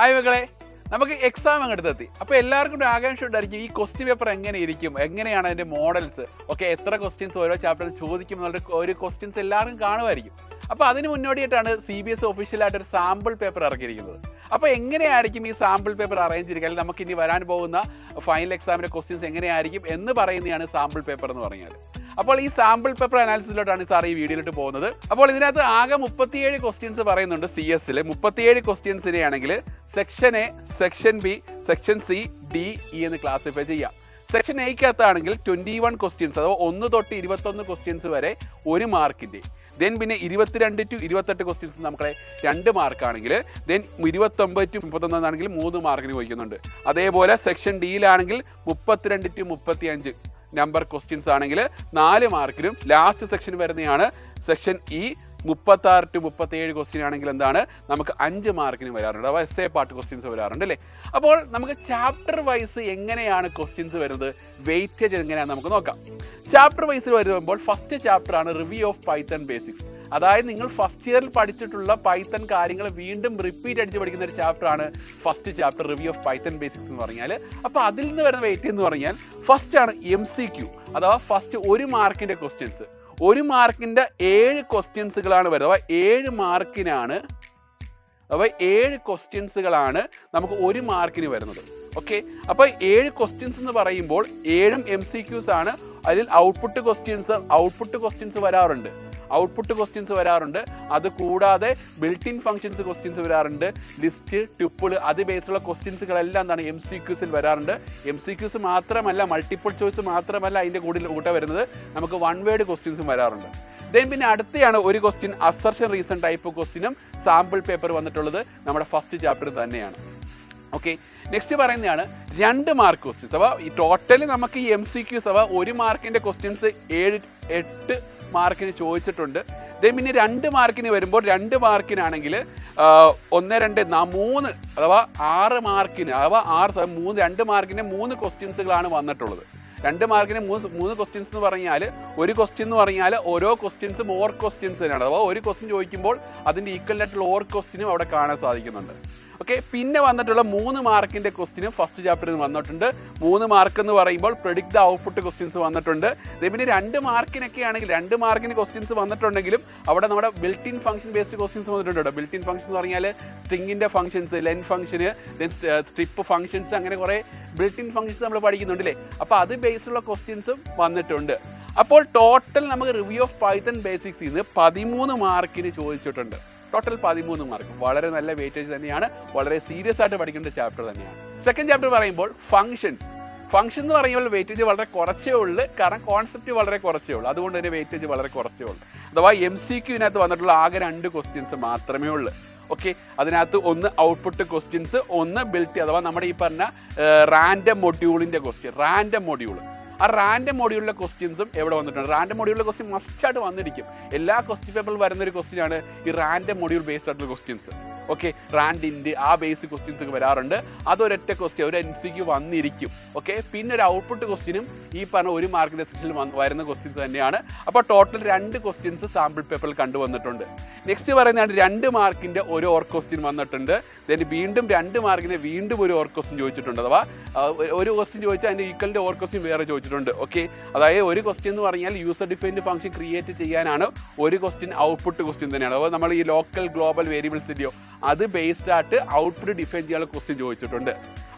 Hi മക്കളെ, നമുക്ക് exam അങ്ങോട്ടെത്തി. അപ്പോൾ എല്ലാവർക്കും ഒരു ആകാംക്ഷ ഉണ്ടായിരിക്കും, ഈ ക്വസ്റ്റ്യൻ പേപ്പർ എങ്ങനെ ഇരിക്കും, എങ്ങനെയാണ് അതിൻ്റെ മോഡൽസ് ഒക്കെ, എത്ര ക്വസ്റ്റ്യൻസ് ഓരോ ചാപ്റ്ററിൽ ചോദിക്കും എന്നുള്ള ഒരു ക്വസ്റ്റ്യൻസ് എല്ലാവർക്കും കാണുമായിരിക്കും. അപ്പോൾ അതിന് മുന്നോടിയായിട്ടാണ് CBSE ഒഫീഷ്യലായിട്ടൊരു സാമ്പിൾ പേപ്പർ ഇറക്കിയിരിക്കുന്നത്. അപ്പോൾ എങ്ങനെയായിരിക്കും ഈ സാമ്പിൾ പേപ്പർ അറേഞ്ച് ചെയ്തിരിക്കുക, അല്ലെങ്കിൽ നമുക്ക് ഇനി വരാൻ പോകുന്ന ഫൈനൽ എക്സാമിൻ്റെ ക്വസ്റ്റ്യൻസ് എങ്ങനെയായിരിക്കും എന്ന് പറയുന്നതാണ് സാമ്പിൾ പേപ്പർ എന്ന് പറഞ്ഞാൽ. അപ്പോൾ ഈ സാമ്പിൾ പേപ്പർ അനാലിസിസിലോട്ടാണ് സാർ ഈ വീഡിയോയിലോട്ട് പോകുന്നത്. അപ്പോൾ ഇതിനകത്ത് ആകെ 37 ക്വസ്റ്റ്യൻസ് പറയുന്നുണ്ട്. CS 37 ക്വസ്റ്റ്യൻസിനെയാണെങ്കിൽ section A, section B, section C, D, E എന്ന് ക്ലാസിഫൈ ചെയ്യാം. സെക്ഷൻ എയ്ക്കകത്താണെങ്കിൽ 21 ക്വസ്റ്റ്യൻസ്, അഥവാ 1 തൊട്ട് 21 ക്വസ്റ്റ്യൻസ് വരെ 1 മാർക്കിൻ്റെ. ദെൻ പിന്നെ 22 to 28 ക്വസ്റ്റ്യൻസ് നമ്മളെ 2 മാർക്കാണെങ്കിൽ, ദെൻ 29 to 31 ആണെങ്കിൽ 3 മാർക്കിന് ചോദിക്കുന്നുണ്ട്. അതേപോലെ സെക്ഷൻ ഡിയിലാണെങ്കിൽ 32 to 35 നമ്പർ ക്വസ്റ്റ്യൻസ് ആണെങ്കിൽ 4 മാർക്കിനും. ലാസ്റ്റ് സെക്ഷൻ വരുന്നതാണ് സെക്ഷൻ ഇ, 36 to 37 ക്വസ്റ്റ്യൻ ആണെങ്കിൽ എന്താണ്, നമുക്ക് 5 മാർക്കിന് വരാറുണ്ട്. അപ്പോൾ essay പാർട്ട് ക്വസ്റ്റ്യൻസ് വരാറുണ്ട് അല്ലേ. അപ്പോൾ നമുക്ക് ചാപ്റ്റർ വൈസ് എങ്ങനെയാണ് ക്വസ്റ്റ്യൻസ് വരുന്നത്, വെയിറ്റേജ് എങ്ങനെയാണെന്ന് നമുക്ക് നോക്കാം. ചാപ്റ്റർ വൈസ് വരുമ്പോൾ ഫസ്റ്റ് ചാപ്റ്റർ ആണ് റിവ്യൂ ഓഫ് പൈത്തൺ ബേസിക്സ്. അതായത് നിങ്ങൾ ഫസ്റ്റ് ഇയറിൽ പഠിച്ചിട്ടുള്ള പൈത്തൺ കാര്യങ്ങൾ വീണ്ടും റിപ്പീറ്റ് അടിച്ച് പഠിക്കുന്ന ഒരു ചാപ്റ്ററാണ് first chapter review of Python basics എന്ന് പറഞ്ഞാൽ. അപ്പോൾ അതിൽ നിന്ന് വരുന്ന വെയിറ്റ് എന്ന് പറഞ്ഞാൽ ഫസ്റ്റ് ആണ് MCQ, അഥവാ ഫസ്റ്റ് 1 മാർക്കിൻ്റെ ക്വസ്റ്റ്യൻസ്. 1 മാർക്കിൻ്റെ 7 ക്വസ്റ്റ്യൻസുകളാണ് വരുന്നത്. അഥവാ 7 മാർക്കിനാണ്, അഥവാ 7 ക്വസ്റ്റ്യൻസുകളാണ് നമുക്ക് 1 മാർക്കിന് വരുന്നത്. ഓക്കെ, അപ്പോൾ 7 ക്വസ്റ്റ്യൻസ് എന്ന് പറയുമ്പോൾ 7ഉം MCQs ആണ്. അതിൽ ഔട്ട്പുട്ട് ക്വസ്റ്റ്യൻസ് വരാറുണ്ട്. അത് കൂടാതെ ബിൽറ്റ് ഇൻ ഫംഗ്ഷൻസ് ക്വസ്റ്റ്യൻസ് വരാറുണ്ട്. ലിസ്റ്റ്, ട്യൂപ്പിൾ, അത് ബേസ്ഡുള്ള ക്വസ്റ്റ്യൻസുകളെല്ലാം എന്താണ് MCQസിൽ വരാറുണ്ട്. MCQs മാത്രമല്ല, മൾട്ടിപ്പിൾ ചോയ്സ് മാത്രമല്ല അതിൻ്റെ കൂടെ വരുന്നത്, നമുക്ക് 1 വേർഡ് ക്വസ്റ്റ്യൻസും വരാറുണ്ട്. ദെൻ പിന്നെ അടുത്തെയാണ് ഒരു ക്വസ്റ്റ്യൻ അസർഷൻ റീസൺ ടൈപ്പ് ക്വസ്റ്റ്യനും സാമ്പിൾ പേപ്പർ വന്നിട്ടുള്ളത് നമ്മുടെ ഫസ്റ്റ് ചാപ്റ്റർ തന്നെയാണ്. ഓക്കെ, നെക്സ്റ്റ് പറയുന്നതാണ് 2 മാർക്ക് ക്വസ്റ്റ്യൻസ്. അപ്പോൾ ഈ ടോട്ടലി നമുക്ക് ഈ MCQs അഥവാ 1 മാർക്കിൻ്റെ ക്വസ്റ്റ്യൻസ് 8 മാർക്കിന് ചോദിച്ചിട്ടുണ്ട്. ദെൻ പിന്നെ 2 മാർക്കിന് വരുമ്പോൾ 2 മാർക്കിനാണെങ്കിൽ 1, 2, 3 അഥവാ 6 മാർക്കിന്, അഥവാ 2 മാർക്കിന് 3 ക്വസ്റ്റ്യൻസുകളാണ് വന്നിട്ടുള്ളത്. 2 മാർക്കിന് 3 ക്വസ്റ്റ്യൻസ് എന്ന് പറഞ്ഞാൽ, ഒരു ക്വസ്റ്റ്യൻ എന്ന് പറഞ്ഞാൽ ഓരോ ക്വസ്റ്റ്യൻസും ഓർ ക്വസ്റ്റ്യൻസ് തന്നെയാണ്. അഥവാ ഒരു ക്വസ്റ്റ്യൻ ചോദിക്കുമ്പോൾ അതിൻ്റെ ഈക്വൽ ആയിട്ടുള്ള ഓർ ക്വസ്റ്റ്യനും അവിടെ കാണാൻ സാധിക്കുന്നുണ്ട്. ഓക്കെ, പിന്നെ വന്നിട്ടുള്ള 3 മാർക്കിൻ്റെ ക്വസ്റ്റ്യനും ഫസ്റ്റ് ചാപ്റ്ററിൽ നിന്ന് വന്നിട്ടുണ്ട്. 3 മാർക്ക് എന്ന് പറയുമ്പോൾ പ്രെഡിക്റ്റ് ദ ഔട്ട്പുട്ട് ക്വസ്റ്റ്യൻസ് വന്നിട്ടുണ്ട്. പിന്നെ 2 മാർക്കിനൊക്കെ ആണെങ്കിൽ 2 മാർക്കിന് ക്വസ്റ്റ്യൻസ് വന്നിട്ടുണ്ടെങ്കിലും അവിടെ നമ്മുടെ built in function based questions വന്നിട്ടുണ്ട്. ബിൽറ്റ് ഇൻ ഫംഗ്ഷൻ എന്ന് പറഞ്ഞാൽ സ്ട്രിങ്ങിൻ്റെ ഫംഗ്ഷൻസ്, ലെൻ ഫംഗ്ഷന്, ദെൻ സ്ട്രിപ്പ് ഫംഗ്ഷൻസ്, അങ്ങനെ കുറേ ബിൽറ്റ് ഇൻ ഫംഗ്ഷൻസ് നമ്മൾ പഠിക്കുന്നുണ്ട് അല്ലേ. അപ്പോൾ അത് ബേസ്ഡുള്ള ക്വസ്റ്റ്യൻസും വന്നിട്ടുണ്ട്. അപ്പോൾ ടോട്ടൽ നമുക്ക് റിവ്യൂ ഓഫ് പൈത്തൺ ബേസിക്സിൽ നിന്ന് 13 മാർക്കിന് ചോദിച്ചിട്ടുണ്ട്. Total 13 mark. വളരെ നല്ല വെയിറ്റേജ് തന്നെയാണ്, വളരെ സീരിയസ് ആയിട്ട് പഠിക്കേണ്ട ചാപ്റ്റർ തന്നെയാണ്. സെക്കൻഡ് ചാപ്റ്റർ പറയുമ്പോൾ ഫംഗ്ഷൻ എന്ന് പറയുമ്പോൾ വെയിറ്റേജ് വളരെ കുറച്ചേ ഉള്ളൂ, കാരണം കോൺസെപ്റ്റ് വളരെ കുറച്ചേ ഉള്ളൂ. അതുകൊണ്ട് തന്നെ വെയിറ്റേജ് വളരെ കുറച്ചേ ഉള്ളൂ. അഥവാ MCQനകത്ത് വന്നിട്ടുള്ള ആകെ 2 ക്വസ്റ്റ്യൻസ് മാത്രമേ ഉള്ളൂ. ഓക്കെ, അതിനകത്ത് ഒന്ന് ഔട്ട്പുട്ട് ക്വസ്റ്റ്യൻസ്, ഒന്ന് ബിൽറ്റ്, അഥവാ നമ്മുടെ ഈ പറഞ്ഞ റാൻഡം മൊഡ്യൂളിൻ്റെ ക്വസ്റ്റ്യൻ. റാൻഡം മൊഡ്യൂളിലെ ക്വസ്റ്റ്യൻസും എവിടെ വന്നിട്ടുണ്ട്. റാൻഡം മൊഡ്യൂളിലെ ക്വസ്റ്റ്യൻ മസ്റ്റായിട്ട് വന്നിരിക്കും. എല്ലാ ക്വസ്റ്റ്യൻ പേപ്പറിൽ വരുന്നൊരു ക്വസ്റ്റ്യനാണ് ഈ റാൻഡം മൊഡ്യൂൾ ബേസ്ഡ് ആയിട്ടുള്ള ക്വസ്റ്റ്യൻസ്. ഓക്കെ, റാൻഡിൻ്റെ ആ ബേസിക് ക്വസ്റ്റ്യൻസ് ഒക്കെ വരാറുണ്ട്. അതൊരൊറ്റ ക്വസ്റ്റ്യൻ, ഒരു MCQ വന്നിരിക്കും. ഓക്കെ, പിന്നെ ഒരു ഔട്ട്പുട്ട് ക്വസ്റ്റ്യനും ഈ പറഞ്ഞ 1 മാർക്കിൻ്റെ സെക്ഷനിൽ വരുന്ന ക്വസ്റ്റ്യൻസ് തന്നെയാണ്. അപ്പോൾ ടോട്ടൽ 2 ക്വസ്റ്റ്യൻസ് സാമ്പിൾ പേപ്പറിൽ കണ്ടുവന്നിട്ടുണ്ട്. നെക്സ്റ്റ് പറയുന്നതാണ് 2 മാർക്കിൻ്റെ ഒരു ഓർ ക്വസ്റ്റ്യൻ വന്നിട്ടുണ്ട്. ദെൻ വീണ്ടും 2 മാർക്കിന് വീണ്ടും ഒരു ഓർ ക്വസ്റ്റ്യൻ ചോദിച്ചിട്ടുണ്ട്. അഥവാ ഒരു ക്വസ്റ്റ്യൻ ചോദിച്ചാൽ അതിൻ്റെ ഈക്വലിൻ്റെ ഓർ ക്വസ്റ്റ്യൻ വേറെ ചോദിച്ചിട്ടുണ്ട്. ഓക്കെ, അതായത് ഒരു ക്വസ്റ്റ്യൻ എന്ന് പറഞ്ഞാൽ യൂസർ ഡിഫൈൻഡ് ഫംഗ്ഷൻ ക്രിയേറ്റ് ചെയ്യാനാണ്. ഒരു ക്വസ്റ്റ്യൻ ഔട്ട്പുട്ട് ക്വസ്റ്റ്യൻ തന്നെയാണ്. അപ്പോൾ നമ്മൾ ഈ ലോക്കൽ ഗ്ലോബൽ വേരിയബിൾസിൻ്റെയോ അത് ബേസ്ഡ് ആയിട്ട് ഔട്ട്പുട്ട് ഡിഫൈൻ ചെയ്യാനുള്ള ക്വസ്റ്റ്യൻ ചോദിച്ചിട്ടുണ്ട്.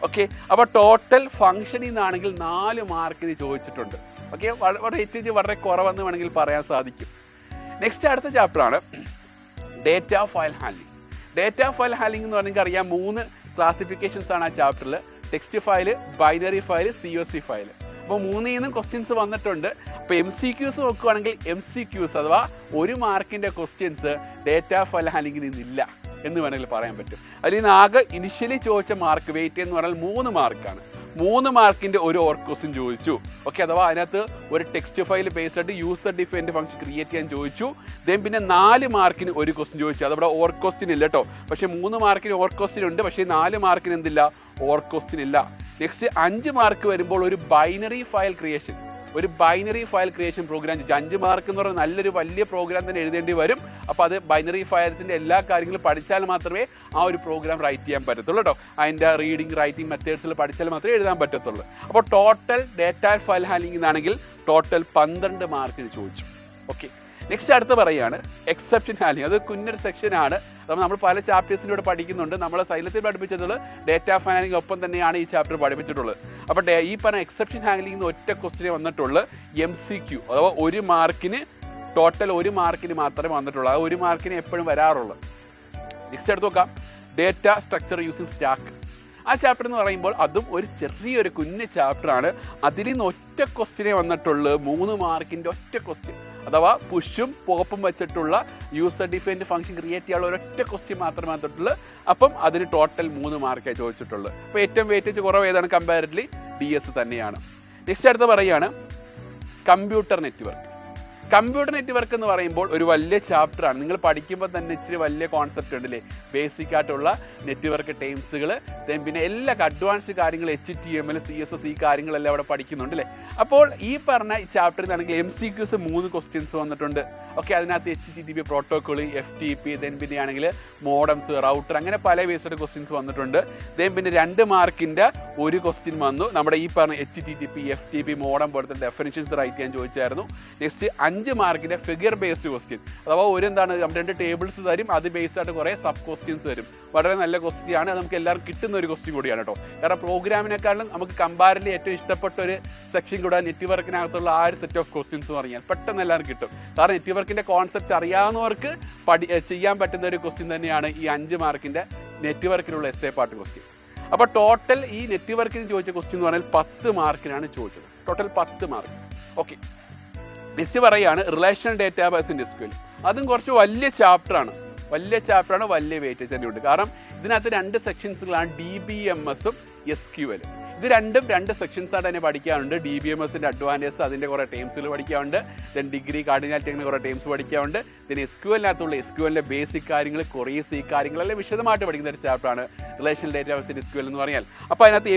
ഓക്കെ, അപ്പോൾ ടോട്ടൽ ഫംഗ്ഷനിൽ നിന്നാണെങ്കിൽ 4 മാർക്കിന് ചോദിച്ചിട്ടുണ്ട്. ഓക്കെ, വെയിറ്റേജ് വളരെ കുറവെന്ന് വേണമെങ്കിൽ പറയാൻ സാധിക്കും. നെക്സ്റ്റ് അടുത്ത ചാപ്റ്ററാണ് ഡേറ്റ ഫയൽ ഹാൻഡ്ലിംഗ് എന്ന് പറഞ്ഞാൽ അറിയാം, 3 ക്ലാസിഫിക്കേഷൻസ് ആണ് ആ ചാപ്റ്ററിൽ. Text file, binary file, COC file. അപ്പോൾ 3ൽ നിന്നും ക്വസ്റ്റ്യൻസ് വന്നിട്ടുണ്ട്. അപ്പോൾ MCQs നോക്കുകയാണെങ്കിൽ MCQs അഥവാ 1 മാർക്കിൻ്റെ ക്വസ്റ്റ്യൻസ് ഡേറ്റ ഫയൽ ഹാൻഡ്ലിംഗിൽ നിന്നില്ല എന്ന് വേണമെങ്കിൽ പറയാൻ പറ്റും. അതിൽ നിന്ന് ആകെ ഇനിഷ്യലി ചോദിച്ച മാർക്ക് വെയിറ്റ് എന്ന് പറഞ്ഞാൽ 3 മാർക്കാണ്. 3 മാർക്കിൻ്റെ ഒരു ഓർ ക്വസ്റ്റ്യൻ ചോദിച്ചു. ഓക്കെ, അഥവാ അതിനകത്ത് ഒരു ടെക്സ്റ്റ് ഫയൽ ബേസ്ഡ് ആയിട്ട് യൂസർ ഡിഫൈൻഡ് ഫംഗ്ഷൻ ക്രിയേറ്റ് ചെയ്യാൻ ചോദിച്ചു. ദെൻ പിന്നെ 4 മാർക്കിന് ഒരു ക്വസ്റ്റ്യൻ ചോദിച്ചു. അതവിടെ ഓർ ക്വസ്റ്റ്യൻ ഇല്ല കേട്ടോ. പക്ഷേ 3 മാർക്കിന് ഓർ ക്വസ്റ്റ്യൻ ഉണ്ട്, പക്ഷേ 4 മാർക്കിന് എന്തില്ല, ഓർ ക്വസ്റ്റ്യൻ ഇല്ല. നെക്സ്റ്റ് 5 മാർക്ക് വരുമ്പോൾ ഒരു ബൈനറി ഫയൽ ക്രിയേഷൻ. ഒരു ബൈനറി ഫയൽ ക്രിയേഷൻ പ്രോഗ്രാം ചോദിച്ചു. 5 മാർക്ക് എന്ന് പറഞ്ഞാൽ നല്ലൊരു വലിയ പ്രോഗ്രാം തന്നെ എഴുതേണ്ടി വരും. അപ്പോൾ അത് ബൈനറി ഫയൽസിൻ്റെ എല്ലാ കാര്യങ്ങളും പഠിച്ചാൽ മാത്രമേ ആ ഒരു പ്രോഗ്രാം റൈറ്റ് ചെയ്യാൻ പറ്റത്തുള്ളൂ കേട്ടോ. അതിൻ്റെ റീഡിങ് റൈറ്റിംഗ് മെത്തേഡ്സിൽ പഠിച്ചാൽ മാത്രമേ എഴുതാൻ പറ്റത്തുള്ളൂ. അപ്പോൾ ടോട്ടൽ ഡേറ്റ ഫയൽ ഹാൻഡ്ലിംഗ് എന്നാണെങ്കിൽ ടോട്ടൽ 12 മാർക്കിന് ചോദിച്ചു. ഓക്കെ, നെക്സ്റ്റ് അടുത്ത് പറയുകയാണ് എക്സെപ്ഷൻ ഹാൻഡ്ലിംഗ്. അത് കുഞ്ഞൊരു സെക്ഷനാണ്. അപ്പോൾ നമ്മൾ പല ചാപ്റ്റേഴ്സിൻ്റെ കൂടെ പഠിക്കുന്നുണ്ട്. നമ്മൾ സൈലത്തിൽ പഠിപ്പിച്ചതുള്ള ഡേറ്റ ഹാൻഡ്ലിംഗ് ഒപ്പം തന്നെയാണ് ഈ ചാപ്റ്റർ പഠിപ്പിച്ചിട്ടുള്ളത്. അപ്പോൾ ഈ പറഞ്ഞ എക്സെപ്ഷൻ ഹാൻഡ്ലിംഗ് ഒറ്റ ക്വസ്റ്റിനെ വന്നിട്ടുള്ളൂ MCQ, അഥവാ 1 മാർക്കിന് ടോട്ടൽ 1 മാർക്കിന് മാത്രമേ വന്നിട്ടുള്ളൂ. ആ 1 മാർക്കിന് എപ്പോഴും വരാറുള്ളൂ. നെക്സ്റ്റ് എടുത്ത് നോക്കാം, ഡേറ്റ സ്ട്രക്ചർ യൂസിങ് സ്റ്റാക്ക്. ആ ചാപ്റ്റർ എന്ന് പറയുമ്പോൾ അതും ഒരു ചെറിയൊരു കുഞ്ഞ് ചാപ്റ്ററാണ്. അതിൽ നിന്ന് ഒറ്റ ക്വസ്റ്റിനെ വന്നിട്ടുള്ളൂ 3 മാർക്കിൻ്റെ ഒറ്റ ക്വസ്റ്റ്യൻ. അഥവാ പുഷും പോപ്പും വെച്ചിട്ടുള്ള യൂസർ ഡിഫൈൻഡ് ഫംഗ്ഷൻ ക്രിയേറ്റ് ചെയ്യാനുള്ള ഒരൊറ്റ ക്വസ്റ്റ്യൻ മാത്രമേ വന്നിട്ടുള്ളൂ. അപ്പം അതിന് ടോട്ടൽ 3 മാർക്കേ ചോദിച്ചിട്ടുള്ളൂ. അപ്പോൾ ഏറ്റവും വെയിറ്റേജ് കുറവ് ഏതാണ്? കമ്പാരിറ്റീവ്ലി DS തന്നെയാണ്. നെക്സ്റ്റ് അടുത്ത് പറയുകയാണ് കമ്പ്യൂട്ടർ നെറ്റ്വർക്ക്. കമ്പ്യൂട്ടർ നെറ്റ്വർക്ക് എന്ന് പറയുമ്പോൾ ഒരു വലിയ ചാപ്റ്ററാണ്. നിങ്ങൾ പഠിക്കുമ്പോൾ തന്നെ ഇച്ചിരി വലിയ കോൺസെപ്റ്റ് ഉണ്ടല്ലേ, ബേസിക് ആയിട്ടുള്ള നെറ്റ്വർക്ക് ടേംസുകൾ, പിന്നെ എല്ലാ അഡ്വാൻസ് കാര്യങ്ങൾ HTML CSS ഈ കാര്യങ്ങളെല്ലാം അവിടെ പഠിക്കുന്നുണ്ട് അല്ലേ. അപ്പോൾ ഈ പറഞ്ഞ ചാപ്റ്ററിൽ നിന്നാണെങ്കിൽ MCQs 3 ക്വസ്റ്റ്യൻസ് വന്നിട്ടുണ്ട്. ഓക്കെ, അതിനകത്ത് HTTP പ്രോട്ടോക്കോൾ, FTP, പിന്നെ ആണെങ്കിൽ മോഡംസ്, റൗട്ടർ, അങ്ങനെ പല ബേസ്ഡ് ക്വസ്റ്റ്യൻസ് വന്നിട്ടുണ്ട്. പിന്നെ 2 മാർക്കിൻ്റെ ഒരു ക്വസ്റ്റ്യൻ വന്നു. നമ്മുടെ ഈ പറഞ്ഞ HTTP FTP മോഡം പോലത്തെ ഡെഫിനിഷൻസ് റൈറ്റ് ചെയ്യാൻ ചോദിച്ചായിരുന്നു. നെക്സ്റ്റ് 5 മാർക്കിൻ്റെ ഫിഗർ ബേസ്ഡ് ക്വസ്റ്റ്യൻ, അഥവാ എന്താണ് 2 ടേബിൾസ് തരും, അത് ബേസ്ഡ് ആയിട്ട് കുറേ സബ് ക്വസ്റ്റ്യൻസ് തരും. വളരെ നല്ല ക്വസ്റ്റ്യൻ ആണ്, നമുക്ക് എല്ലാവർക്കും കിട്ടുന്ന ഒരു ക്വസ്റ്റ്യൻ കൂടിയാണ് കേട്ടോ. കാരണം പ്രോഗ്രാമിനെക്കാളും നമുക്ക് കമ്പാരിറ്റീവ്ലി ഏറ്റവും ഇഷ്ടപ്പെട്ട ഒരു സെക്ഷൻ കൂടെ നെറ്റ്വർക്കിനകത്തുള്ള ആ ഒരു സെറ്റ് ഓഫ് ക്വസ്റ്റ്യൻസ് എന്ന് പറഞ്ഞാൽ പെട്ടെന്ന് എല്ലാവരും കിട്ടും. കാരണം നെറ്റ്വർക്കിൻ്റെ കോൺസെപ്റ്റ് അറിയാവുന്നവർക്ക് ചെയ്യാൻ പറ്റുന്ന ഒരു ക്വസ്റ്റ്യൻ തന്നെയാണ് ഈ 5 മാർക്കിൻ്റെ നെറ്റ്വർക്കിലുള്ള എസ്സേ പാർട്ട് ക്വസ്റ്റ്യൻ. അപ്പോൾ ടോട്ടൽ ഈ നെറ്റ്വർക്കിന് ചോദിച്ച ക്വസ്റ്റ്യൻ എന്ന് പറഞ്ഞാൽ 10 മാർക്കിനാണ് ചോദിച്ചത്. Total 10 mark. ഓക്കെ, നെക്സ്റ്റ് പറയുകയാണ് റിലേഷണൽ ഡേറ്റാബേസ് ഇൻ SQL. അതും കുറച്ച് വലിയ ചാപ്റ്ററാണ്, വലിയ വെയിറ്റേജ് തന്നെ ഉണ്ട്. കാരണം ഇതിനകത്ത് 2 സെക്ഷൻസുകളാണ്, DBMS-ഉം SQL-ഉം. ഇത് രണ്ടും 2 സെക്ഷൻസായിട്ട് തന്നെ പഠിക്കാറുണ്ട്. DBMS-ൻ്റെ അഡ്വാൻറ്റേജ്, അതിൻ്റെ കുറേ ടേംസുകൾ പഠിക്കാറുണ്ട്. ഡിഗ്രി കാർഡിനാലിറ്റി അങ്ങനെ കുറേ ടേംസ് പഠിക്കാറുണ്ട്. SQL-നകത്തുള്ള SQL-ൻ്റെ ബേസിക് കാര്യങ്ങൾ, കൊറീസ്, ഈ കാര്യങ്ങളെല്ലാം വിശദമായിട്ട് പഠിക്കുന്ന ഒരു ചാപ്റ്ററാണ് റിലേഷണൽ ഡേറ്റാബേസ് ഇൻ SQL എന്ന് പറഞ്ഞാൽ. അപ്പോൾ അതിനകത്ത്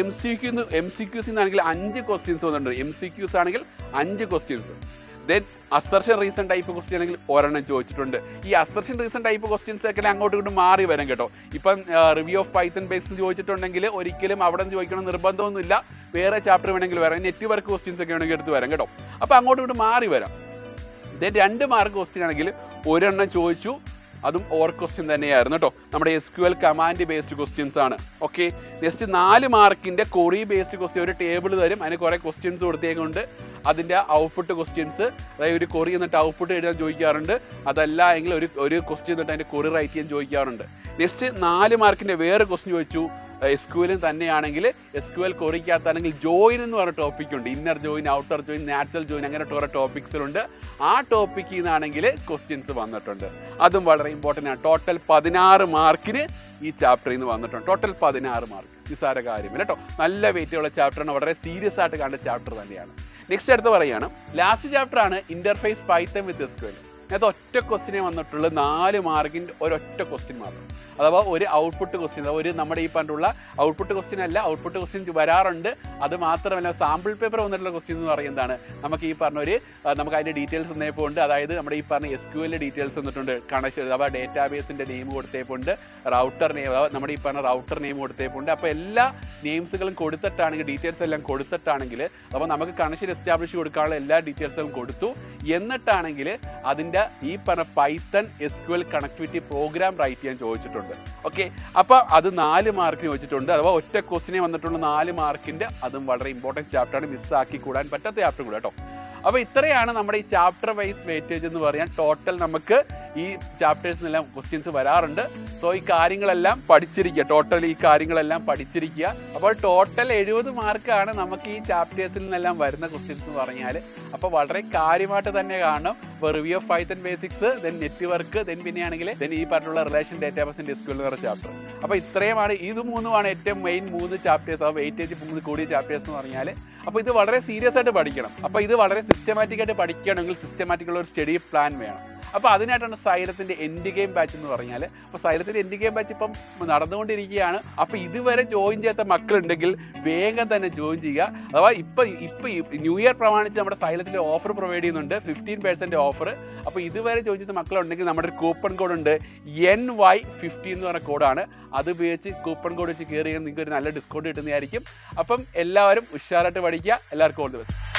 MCQs ആണെങ്കിൽ 5 ക്വസ്റ്റ്യൻസ് വന്നിട്ടുണ്ട്. MCQs ആണെങ്കിൽ 5 questions. Then assertion reason type question ആണെങ്കിൽ 1 ചോദിച്ചിട്ടുണ്ട്. ഈ അസർഷൻ റീസൺ ടൈപ്പ് ക്വസ്റ്റ്യൻസ് ഒക്കെ അങ്ങോട്ടും ഇങ്ങോട്ടും മാറി വരും കേട്ടോ. ഇപ്പം റിവ്യൂ ഓഫ് പൈത്തൺ ബേസ് ചോദിച്ചിട്ടുണ്ടെങ്കിൽ ഒരിക്കലും അവിടെ നിന്ന് ചോദിക്കണം നിർബന്ധമൊന്നുമില്ല, വേറെ ചാപ്റ്റർ വേണമെങ്കിൽ വരാം. നെറ്റ്വർക്ക് ക്വസ്റ്റ്യൻസ് ഒക്കെ വേണമെങ്കിൽ എടുത്ത് വരാം കേട്ടോ. അപ്പോൾ അങ്ങോട്ടും ഇങ്ങോട്ടും മാറി വരാം. ദെൻ 2 മാർക്ക് ക്വസ്റ്റ്യൻ ആണെങ്കിൽ 1 ചോദിച്ചു, അതും ഓർ ക്വസ്റ്റ്യൻ തന്നെയായിരുന്നു കേട്ടോ. നമ്മുടെ SQL കമാൻഡ് ബേസ്ഡ് ക്വസ്റ്റ്യൻസ് ആണ്. ഓക്കെ, നെക്സ്റ്റ് 4 മാർക്കിൻ്റെ കൊറി ബേസ്ഡ് ക്വസ്റ്റ്യൻ. ഒരു ടേബിൾ തരും, അതിന് കുറേ ക്വസ്റ്റ്യൻസ് കൊടുത്തേക്കുണ്ട്. അതിൻ്റെ ഔട്ട്പുട്ട് ക്വസ്റ്റ്യൻസ്, അതായത് ഒരു കൊറി എന്നിട്ട് ഔട്ട്പുട്ട് എഴുതാൻ ചോദിക്കാറുണ്ട്. അതല്ല എങ്കിൽ ഒരു ക്വസ്റ്റ്യൻ എന്നിട്ട് അതിൻ്റെ കൊറി റൈറ്റ് ചെയ്യാൻ ചോദിക്കാറുണ്ട്. നെക്സ്റ്റ് 4 മാർക്കിൻ്റെ വേറെ ക്വസ്റ്റ്യൻ ചോദിച്ചു. SQL തന്നെയാണെങ്കിൽ SQL കൊറിക്കകത്താണെങ്കിൽ ജോയിൻ എന്ന് പറഞ്ഞ ടോപ്പിക്കുണ്ട്. Inner join, outer join, natural join, അങ്ങനെ കുറേ ടോപ്പിക്സിലുണ്ട്. ആ ടോപ്പിക്കിൽ നിന്നാണെങ്കിൽ ക്വസ്റ്റ്യൻസ് വന്നിട്ടുണ്ട്. അതും വളരെ ഇമ്പോർട്ടൻ്റ് ആണ്. ടോട്ടൽ 16 മാർക്കിന് ഈ ചാപ്റ്ററിൽ നിന്ന് വന്നിട്ടുണ്ട്. ടോട്ടൽ 16 മാർക്ക്, നിസ്സാര കാര്യമില്ല കേട്ടോ. നല്ല വെയിറ്റുള്ള ചാപ്റ്ററാണ്, വളരെ സീരിയസ് ആയിട്ട് കണ്ട ചാപ്റ്റർ തന്നെയാണ്. നെക്സ്റ്റ് അടുത്ത് പറയുകയാണ് ലാസ്റ്റ് ചാപ്റ്ററാണ് ഇൻ്റർഫേസ് പൈത്തൺ വിത്ത് SQL. അതിനകത്ത് ഒറ്റ ക്വസ്റ്റിനെ വന്നിട്ടുള്ള 4 മാർക്കിൻ്റെ ഒരൊറ്റ ക്വസ്റ്റ്യൻ മാത്രം. അഥവാ ഒരു ഔട്ട്പുട്ട് ക്വസ്റ്റ്യൻ, ഒരു നമ്മുടെ ഈ പറഞ്ഞിട്ടുള്ള ഔട്ട്പുട്ട് ക്വസ്റ്റ്യൻ അല്ല, ഔട്ട്പുട്ട് ക്വസ്റ്റ്യൻ വരാറുണ്ട്. അത് മാത്രമല്ല സാമ്പിൾ പേപ്പർ വന്നിട്ടുള്ള ക്വസ്റ്റ്യൻ എന്ന് പറയുന്നതാണ്. നമുക്ക് ഈ പറഞ്ഞ നമുക്ക് അതിൻ്റെ ഡീറ്റെയിൽസ് വന്നേപ്പോണ്ട്, അതായത് നമ്മുടെ ഈ പറഞ്ഞ SQL ഡീറ്റെയിൽസ് വന്നിട്ടുണ്ട്, കണക്ഷൻ, അഥവാ ഡേറ്റാബേസിൻ്റെ നെയിം കൊടുത്തേപ്പോണ്ട്, റൗട്ടർ നെയിം, അഥവാ നമ്മുടെ ഈ പറഞ്ഞ റൗട്ടർ നെയിം കൊടുത്തേപ്പോണ്ട്. അപ്പോൾ എല്ലാ നെയിംസുകളും കൊടുത്തിട്ടാണെങ്കിൽ, ഡീറ്റെയിൽസ് എല്ലാം കൊടുത്തിട്ടാണെങ്കിൽ, അപ്പോൾ നമുക്ക് കണക്ഷൻ എസ്റ്റാബ്ലിഷ് കൊടുക്കാനുള്ള എല്ലാ ഡീറ്റെയിൽസും കൊടുത്തു. എന്നിട്ടാണെങ്കിൽ അതിൻ്റെ ഈ പറഞ്ഞ Python SQL connectivity program write ചെയ്യാൻ ചോദിച്ചിട്ടുണ്ട്. ഓക്കെ, അപ്പോൾ അത് 4 മാർക്കിന് ചോദിച്ചിട്ടുണ്ട്. അഥവാ ഒറ്റ ക്വസ്റ്റിനെ വന്നിട്ടുള്ള 4 മാർക്കിൻ്റെ, അതും വളരെ ഇമ്പോർട്ടൻറ്റ് ചാപ്റ്ററാണ്, മിസ്സാക്കി കൂടാൻ പറ്റാത്ത ചാപ്റ്റർ കൂടെ കേട്ടോ. അപ്പോൾ ഇത്രയാണ് നമ്മുടെ ഈ ചാപ്റ്റർ വൈസ് വെയിറ്റേജ് എന്ന് പറയാൻ. ടോട്ടൽ നമുക്ക് ഈ ചാപ്റ്റേഴ്സിനെല്ലാം ക്വസ്റ്റ്യൻസ് വരാറുണ്ട്. സോ ഈ കാര്യങ്ങളെല്ലാം പഠിച്ചിരിക്കുക, ടോട്ടൽ ഈ കാര്യങ്ങളെല്ലാം പഠിച്ചിരിക്കുക. അപ്പോൾ ടോട്ടൽ 70 മാർക്കാണ് നമുക്ക് ഈ ചാപ്റ്റേഴ്സിൽ നിന്നെല്ലാം വരുന്ന ക്വസ്റ്റ്യൻസ് എന്ന് പറഞ്ഞാൽ. അപ്പോൾ വളരെ കാര്യമായിട്ട് തന്നെ കാണണം. ഇപ്പോൾ review of Python basics, then network, then പിന്നെയാണെങ്കിൽ ഈ പറഞ്ഞുള്ള റിലേഷൻ ഡേറ്റാബേസ് ഇൻ SQL എന്ന് പറഞ്ഞ ചാപ്റ്റർ. അപ്പോൾ ഇത്രയുമാണ്, ഇത് 3 ഏറ്റവും മെയിൻ 3 ചാപ്റ്റേഴ്സ്, ആ വെയിറ്റേജ് 3 കൂടിയ ചാപ്റ്റേഴ്സ് എന്ന് പറഞ്ഞാൽ. അപ്പോൾ ഇത് വളരെ സീരിയസ് ആയിട്ട് പഠിക്കണം. അപ്പോൾ ഇത് വളരെ സിസ്റ്റമാറ്റിക് ആയിട്ട് പഠിക്കുകയാണെങ്കിൽ സിസ്റ്റമാറ്റിക് ഉള്ള ഒരു സ്റ്റഡി പ്ലാൻ വേണം. അപ്പോൾ അതിനായിട്ടാണ് സൈലത്തിൻ്റെ എൻഡ് ഗെയിം ബാച്ച് എന്ന് പറഞ്ഞാൽ. അപ്പോൾ സൈലത്തിൻ്റെ എൻഡ് ഗെയിം ബാച്ച് ഇപ്പം നടന്നുകൊണ്ടിരിക്കുകയാണ്. അപ്പോൾ ഇതുവരെ ജോയിൻ ചെയ്യാത്ത മക്കളുണ്ടെങ്കിൽ വേഗം തന്നെ ജോയിൻ ചെയ്യുക. അഥവാ ഇപ്പോൾ ന്യൂ ഇയർ പ്രമാണിച്ച് നമ്മുടെ സൈലത്തിൻ്റെ ഓഫർ പ്രൊവൈഡ് ചെയ്യുന്നുണ്ട്, 15% ഓഫർ. അപ്പോൾ ഇതുവരെ ജോയിൻ ചെയ്ത മക്കളുണ്ടെങ്കിൽ നമ്മുടെ ഒരു കൂപ്പൺ കോഡ് ഉണ്ട്, NY50 എന്ന് പറഞ്ഞ കോഡാണ്. അത് ഉപയോഗിച്ച് കൂപ്പൺ കോഡ് വെച്ച് കയറി നിങ്ങൾക്ക് ഒരു നല്ല ഡിസ്കൗണ്ട് കിട്ടുന്നതായിരിക്കും. അപ്പം എല്ലാവരും ഉഷാറായിട്ട് പഠിക്കുക. എല്ലാവർക്കും ഓൾ ദി ബെസ്റ്റ്.